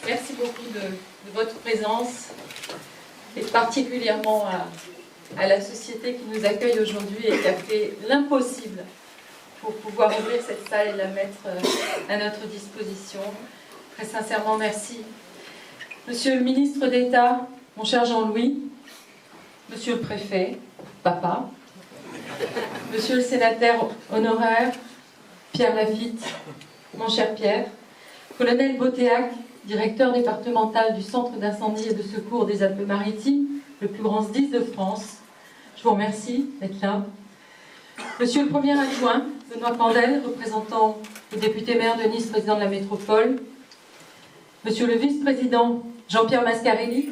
Merci beaucoup de votre présence et particulièrement à la société qui nous accueille aujourd'hui et qui a fait l'impossible pour pouvoir ouvrir cette salle et la mettre à notre disposition. Très sincèrement, merci. Monsieur le ministre d'État, mon cher Jean-Louis, monsieur le préfet, papa, monsieur le sénateur honoraire, Pierre Lafitte, mon cher Pierre, colonel Botéac, directeur départemental du Centre d'incendie et de secours des Alpes-Maritimes, le plus grand SDIS de France, je vous remercie d'être là. Monsieur le premier adjoint, Benoît Pandel, représentant le député maire de Nice, président de la métropole. Monsieur le vice-président Jean-Pierre Mascarelli,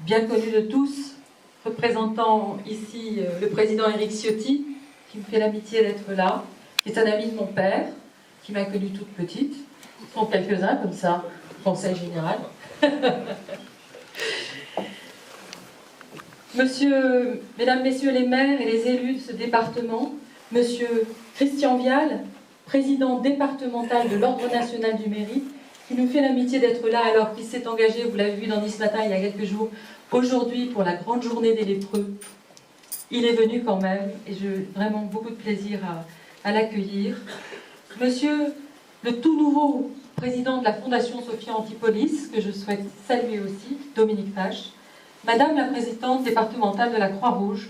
bien connu de tous, représentant ici le président Éric Ciotti, qui me fait l'amitié d'être là, qui est un ami de mon père, qui m'a connue toute petite. Ce sont quelques-uns comme ça, conseil général. Mesdames, Messieurs les maires et les élus de ce département, Monsieur Christian Vial, président départemental de l'Ordre national du mérite, qui nous fait l'amitié d'être là alors qu'il s'est engagé, vous l'avez vu dans Nice Matin il y a quelques jours, aujourd'hui pour la grande journée des lépreux. Il est venu quand même et j'ai vraiment beaucoup de plaisir à l'accueillir. Monsieur le tout nouveau président de la Fondation Sophia Antipolis, que je souhaite saluer aussi, Dominique Pache, Madame la présidente départementale de la Croix-Rouge,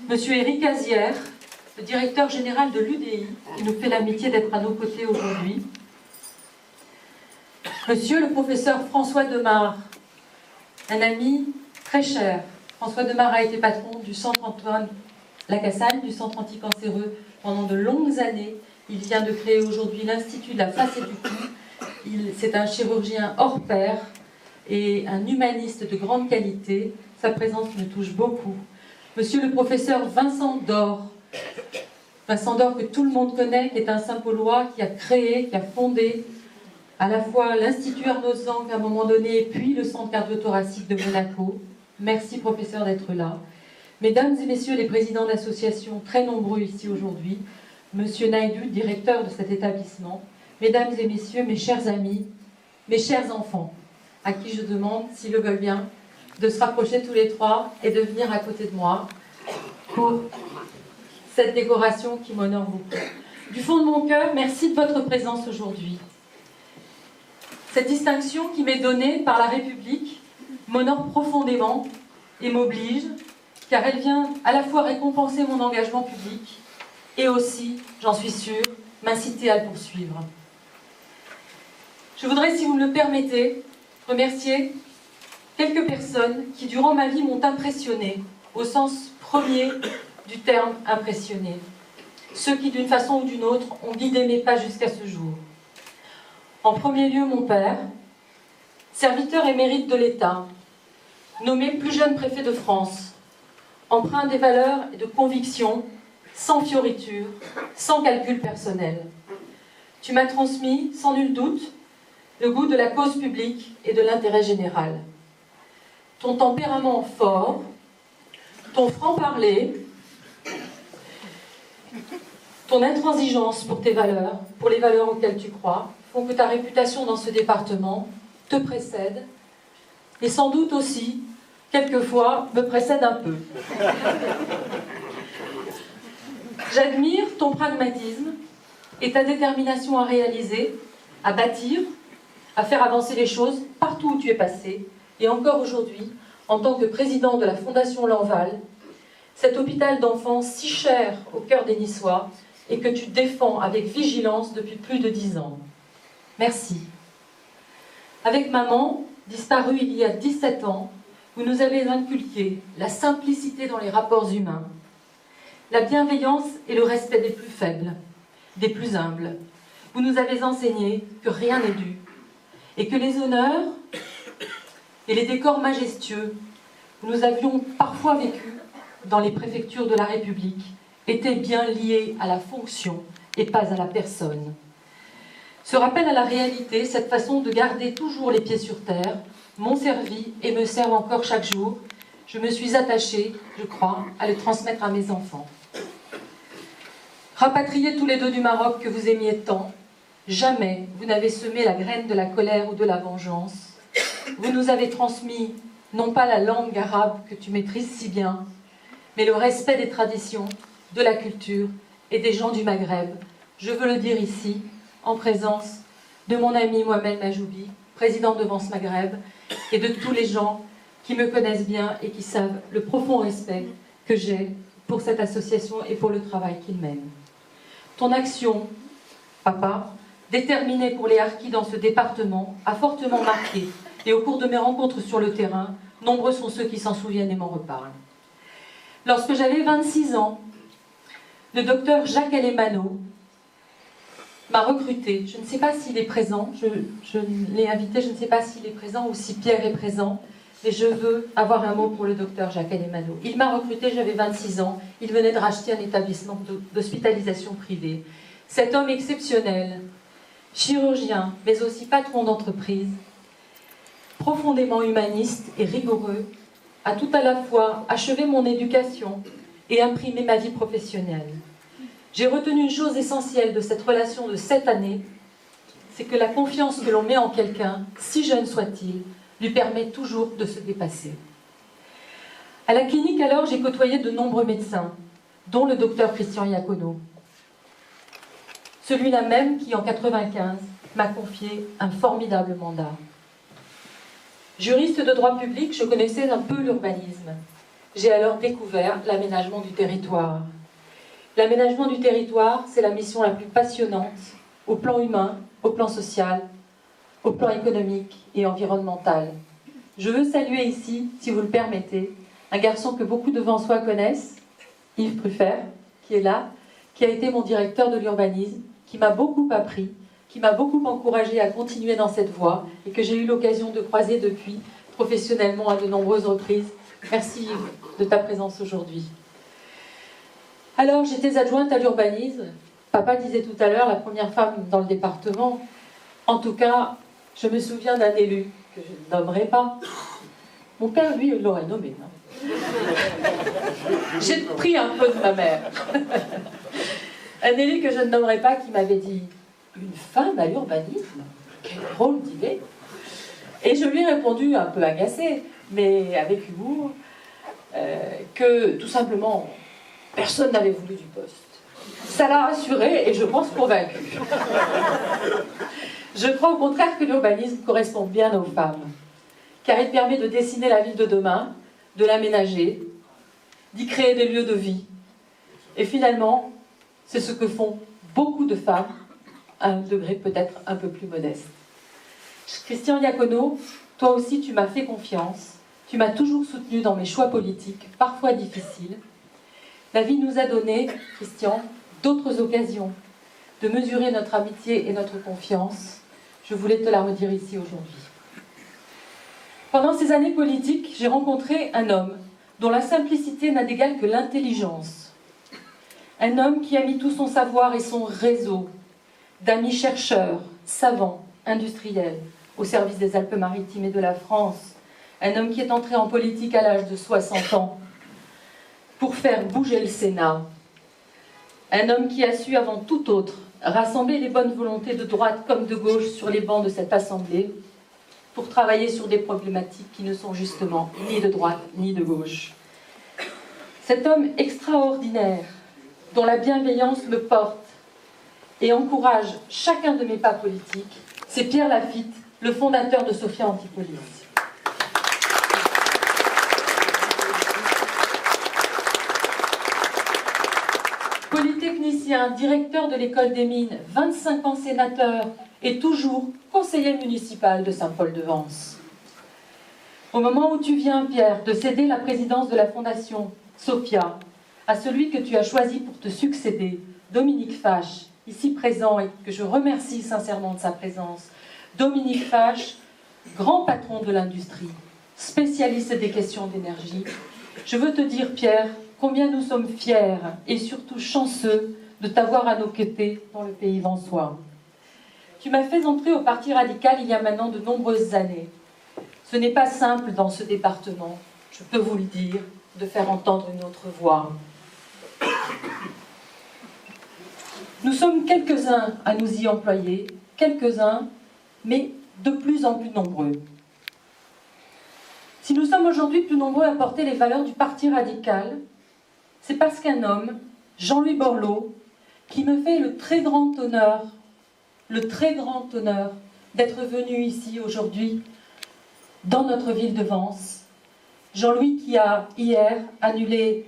Monsieur Éric Azière, le directeur général de l'UDI, qui nous fait l'amitié d'être à nos côtés aujourd'hui, Monsieur le professeur François Demare, un ami très cher. François Demare a été patron du centre Antoine Lacassagne, du centre anticancéreux, pendant de longues années. Il vient de créer aujourd'hui l'Institut de la face et du cou. C'est un chirurgien hors pair et un humaniste de grande qualité. Sa présence me touche beaucoup. Monsieur le professeur Vincent Dor, que tout le monde connaît, qui est un Saint-Paulois, qui a créé, qui a fondé à la fois l'Institut Arnaud Zanck à un moment donné, puis le Centre cardio-thoracique de Monaco. Merci professeur d'être là. Mesdames et messieurs les présidents d'associations, très nombreux ici aujourd'hui, Monsieur Naïdou, directeur de cet établissement, mesdames et messieurs, mes chers amis, mes chers enfants, à qui je demande, s'ils le veulent bien, de se rapprocher tous les trois et de venir à côté de moi pour cette décoration qui m'honore beaucoup. Du fond de mon cœur, merci de votre présence aujourd'hui. Cette distinction qui m'est donnée par la République m'honore profondément et m'oblige, car elle vient à la fois récompenser mon engagement public et aussi, j'en suis sûre, m'inciter à le poursuivre. Je voudrais, si vous me le permettez, remercier quelques personnes qui, durant ma vie, m'ont impressionnée, au sens premier du terme impressionné. Ceux qui, d'une façon ou d'une autre, ont guidé mes pas jusqu'à ce jour. En premier lieu, mon père, serviteur émérite de l'État, nommé plus jeune préfet de France, empreint des valeurs et de convictions, sans fioriture, sans calcul personnel. Tu m'as transmis, sans nul doute, le goût de la cause publique et de l'intérêt général. Ton tempérament fort, ton franc-parler, ton intransigeance pour tes valeurs, pour les valeurs auxquelles tu crois, font que ta réputation dans ce département te précède et sans doute aussi, quelquefois, me précède un peu. J'admire ton pragmatisme et ta détermination à réaliser, à bâtir, à faire avancer les choses partout où tu es passé, et encore aujourd'hui, en tant que président de la Fondation Lanval, cet hôpital d'enfants si cher au cœur des Niçois et que tu défends avec vigilance depuis plus de 10 ans. Merci. Avec maman, disparue il y a 17 ans, vous nous avez inculqué la simplicité dans les rapports humains, la bienveillance et le respect des plus faibles, des plus humbles. Vous nous avez enseigné que rien n'est dû et que les honneurs et les décors majestueux que nous avions parfois vécus dans les préfectures de la République étaient bien liés à la fonction et pas à la personne. Ce rappel à la réalité, cette façon de garder toujours les pieds sur terre, m'ont servi et me servent encore chaque jour. Je me suis attachée, je crois, à le transmettre à mes enfants. Rapatriés tous les deux du Maroc que vous aimiez tant, Jamais vous n'avez semé la graine de la colère ou de la vengeance. Vous nous avez transmis non pas la langue arabe que tu maîtrises si bien, mais le respect des traditions, de la culture et des gens du Maghreb. Je veux le dire ici, en présence de mon ami Mohamed Majoubi, président de Vence Maghreb, et de tous les gens qui me connaissent bien et qui savent le profond respect que j'ai pour cette association et pour le travail qu'il mène. Ton action, papa, déterminée pour les harkis dans ce département, a fortement marqué, et au cours de mes rencontres sur le terrain, nombreux sont ceux qui s'en souviennent et m'en reparlent. Lorsque j'avais 26 ans, le docteur Jacques Alemano m'a recruté. Je ne sais pas s'il est présent, je l'ai invité, je ne sais pas s'il est présent ou si Pierre est présent, mais je veux avoir un mot pour le docteur Jacques Alemano. Il m'a recruté, j'avais 26 ans, il venait de racheter un établissement d'hospitalisation privée. Cet homme exceptionnel, chirurgien, mais aussi patron d'entreprise, profondément humaniste et rigoureux, a tout à la fois achevé mon éducation et imprimé ma vie professionnelle. J'ai retenu une chose essentielle de cette relation de 7 années, c'est que la confiance que l'on met en quelqu'un, si jeune soit-il, lui permet toujours de se dépasser. À la clinique, alors, j'ai côtoyé de nombreux médecins, dont le docteur Christian Iacono. Celui-là même qui, en 1995, m'a confié un formidable mandat. Juriste de droit public, je connaissais un peu l'urbanisme. J'ai alors découvert l'aménagement du territoire. L'aménagement du territoire, c'est la mission la plus passionnante, au plan humain, au plan social, au plan économique et environnemental. Je veux saluer ici, si vous le permettez, un garçon que beaucoup de Vensois connaissent, Yves Truffert, qui est là, qui a été mon directeur de l'urbanisme, qui m'a beaucoup appris, qui m'a beaucoup encouragé à continuer dans cette voie et que j'ai eu l'occasion de croiser depuis professionnellement à de nombreuses reprises. Merci Yves de ta présence aujourd'hui. Alors, j'étais adjointe à l'urbanisme. Papa disait tout à l'heure, la première femme dans le département. En tout cas, je me souviens d'un élu que je ne nommerai pas. Mon père, lui, l'aurait nommé. J'ai pris un peu de ma mère. Un élu que je ne nommerai pas qui m'avait dit « Une femme à l'urbanisme ? Quelle drôle d'idée !» Et je lui ai répondu, un peu agacée, mais avec humour, que tout simplement, personne n'avait voulu du poste. Ça l'a rassuré et je pense convaincu. Je crois au contraire que l'urbanisme correspond bien aux femmes, car il permet de dessiner la ville de demain, de l'aménager, d'y créer des lieux de vie. Et finalement, c'est ce que font beaucoup de femmes, à un degré peut-être un peu plus modeste. Christian Iacono, toi aussi tu m'as fait confiance, tu m'as toujours soutenu dans mes choix politiques, parfois difficiles. La vie nous a donné, Christian, d'autres occasions de mesurer notre amitié et notre confiance. Je voulais te la redire ici aujourd'hui. Pendant ces années politiques, j'ai rencontré un homme dont la simplicité n'a d'égal que l'intelligence. Un homme qui a mis tout son savoir et son réseau d'amis chercheurs, savants, industriels, au service des Alpes-Maritimes et de la France. Un homme qui est entré en politique à l'âge de 60 ans pour faire bouger le Sénat. Un homme qui a su, avant tout autre, rassembler les bonnes volontés de droite comme de gauche sur les bancs de cette Assemblée pour travailler sur des problématiques qui ne sont justement ni de droite ni de gauche. Cet homme extraordinaire, dont la bienveillance me porte et encourage chacun de mes pas politiques, c'est Pierre Lafitte, le fondateur de Sophia Antipolis. Polytechnicien, directeur de l'école des mines, 25 ans sénateur et toujours conseiller municipal de Saint-Paul-de-Vence. Au moment où tu viens, Pierre, de céder la présidence de la fondation Sophia à celui que tu as choisi pour te succéder, Dominique Fache, ici présent et que je remercie sincèrement de sa présence. Dominique Fache, grand patron de l'industrie, spécialiste des questions d'énergie. Je veux te dire, Pierre, combien nous sommes fiers et surtout chanceux de t'avoir à nos côtés dans le pays vensois. Tu m'as fait entrer au Parti radical il y a maintenant de nombreuses années. Ce n'est pas simple dans ce département, je peux vous le dire, de faire entendre une autre voix. Nous sommes quelques-uns à nous y employer quelques-uns, mais de plus en plus nombreux. Si nous sommes aujourd'hui plus nombreux à porter les valeurs du Parti radical, c'est parce qu'un homme, Jean-Louis Borloo, qui me fait le très grand honneur d'être venu ici aujourd'hui dans notre ville de Vence. Jean-Louis qui a hier annulé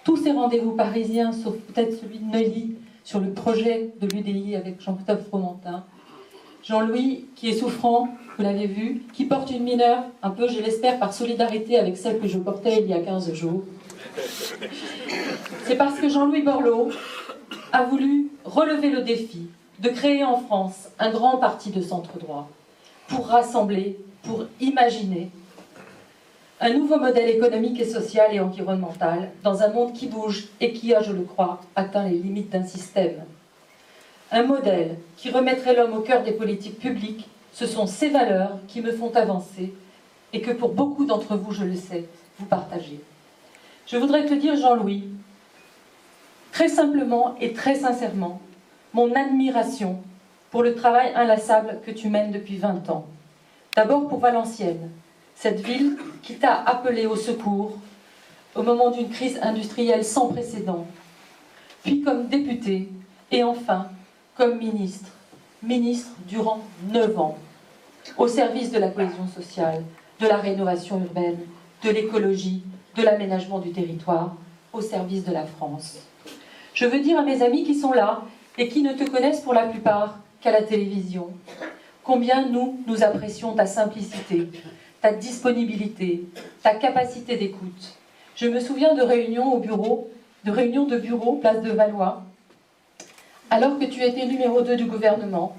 tous ses rendez-vous parisiens, sauf peut-être celui de Neuilly, sur le projet de l'UDI avec Jean-Christophe Fromentin. Jean-Louis qui est souffrant, vous l'avez vu, qui porte une mineure, un peu, je l'espère, par solidarité avec celle que je portais il y a 15 jours. C'est parce que Jean-Louis Borloo a voulu relever le défi de créer en France un grand parti de centre-droit pour rassembler, pour imaginer un nouveau modèle économique et social et environnemental dans un monde qui bouge et qui a, je le crois, atteint les limites d'un système. Un modèle qui remettrait l'homme au cœur des politiques publiques, ce sont ces valeurs qui me font avancer et que pour beaucoup d'entre vous, je le sais, vous partagez. Je voudrais te dire, Jean-Louis, très simplement et très sincèrement, mon admiration pour le travail inlassable que tu mènes depuis 20 ans. D'abord pour Valenciennes, cette ville qui t'a appelé au secours au moment d'une crise industrielle sans précédent, puis comme député et enfin comme ministre durant 9 ans, au service de la cohésion sociale, de la rénovation urbaine, de l'écologie, de l'aménagement du territoire, au service de la France. Je veux dire à mes amis qui sont là et qui ne te connaissent pour la plupart qu'à la télévision, combien nous apprécions ta simplicité, ta disponibilité, ta capacité d'écoute. Je me souviens de réunions de bureau, place de Valois, alors que tu étais numéro 2 du gouvernement.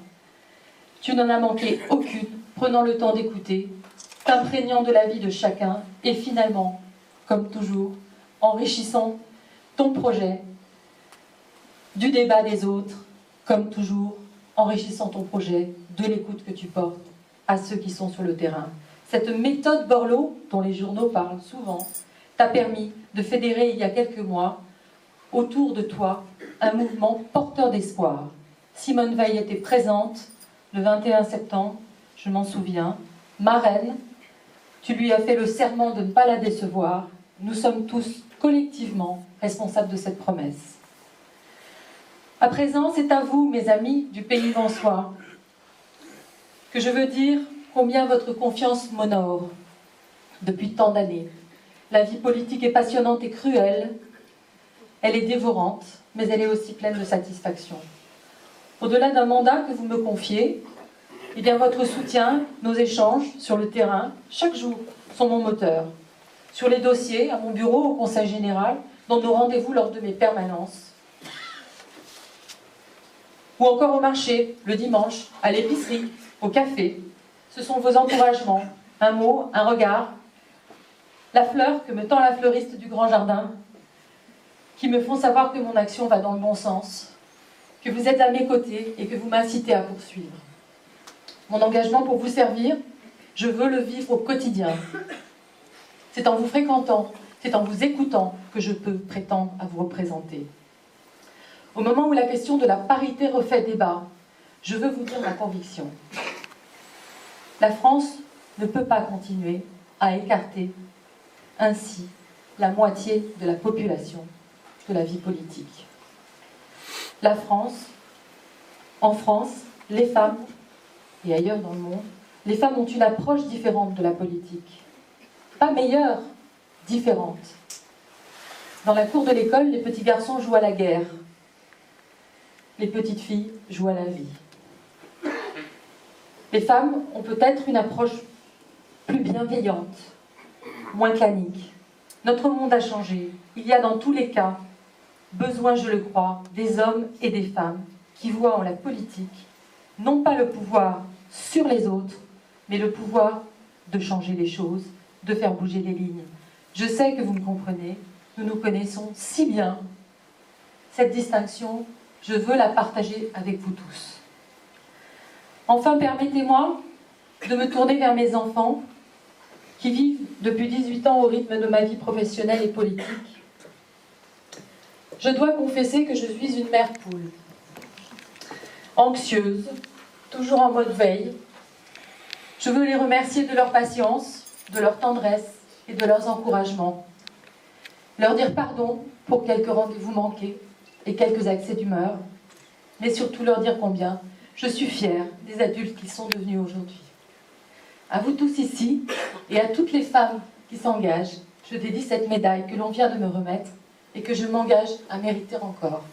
Tu n'en as manqué aucune, prenant le temps d'écouter, t'imprégnant de la vie de chacun et finalement, comme toujours, enrichissant ton projet du débat des autres, comme toujours, enrichissant ton projet de l'écoute que tu portes à ceux qui sont sur le terrain. Cette méthode Borloo, dont les journaux parlent souvent, t'a permis de fédérer il y a quelques mois autour de toi un mouvement porteur d'espoir. Simone Veil était présente le 21 septembre, je m'en souviens, marraine, tu lui as fait le serment de ne pas la décevoir. Nous sommes tous collectivement responsables de cette promesse. À présent, c'est à vous, mes amis du pays vensois, que je veux dire combien votre confiance m'honore depuis tant d'années. La vie politique est passionnante et cruelle, elle est dévorante, mais elle est aussi pleine de satisfaction. Au-delà d'un mandat que vous me confiez, eh bien votre soutien, nos échanges sur le terrain, chaque jour, sont mon moteur. Sur les dossiers, à mon bureau, au Conseil général, dans nos rendez-vous lors de mes permanences, ou encore au marché, le dimanche, à l'épicerie, au café. Ce sont vos encouragements, un mot, un regard, la fleur que me tend la fleuriste du grand jardin, qui me font savoir que mon action va dans le bon sens, que vous êtes à mes côtés et que vous m'incitez à poursuivre. Mon engagement pour vous servir, je veux le vivre au quotidien. C'est en vous fréquentant, c'est en vous écoutant que je peux prétendre à vous représenter. Au moment où la question de la parité refait débat, je veux vous dire ma conviction. La France ne peut pas continuer à écarter ainsi la moitié de la population de la vie politique. La France, en France, les femmes, et ailleurs dans le monde, les femmes ont une approche différente de la politique. Pas meilleure, différente. Dans la cour de l'école, les petits garçons jouent à la guerre. Les petites filles jouent à la vie. Les femmes ont peut-être une approche plus bienveillante, moins clanique. Notre monde a changé. Il y a dans tous les cas besoin, je le crois, des hommes et des femmes qui voient en la politique non pas le pouvoir sur les autres, mais le pouvoir de changer les choses, de faire bouger les lignes. Je sais que vous me comprenez, nous nous connaissons si bien. Cette distinction, je veux la partager avec vous tous. Enfin, permettez-moi de me tourner vers mes enfants qui vivent depuis 18 ans au rythme de ma vie professionnelle et politique. Je dois confesser que je suis une mère poule, anxieuse, toujours en mode veille. Je veux les remercier de leur patience, de leur tendresse et de leurs encouragements. Leur dire pardon pour quelques rendez-vous manqués et quelques accès d'humeur, mais surtout leur dire combien je suis fière des adultes qu'ils sont devenus aujourd'hui. À vous tous ici et à toutes les femmes qui s'engagent, je dédie cette médaille que l'on vient de me remettre et que je m'engage à mériter encore.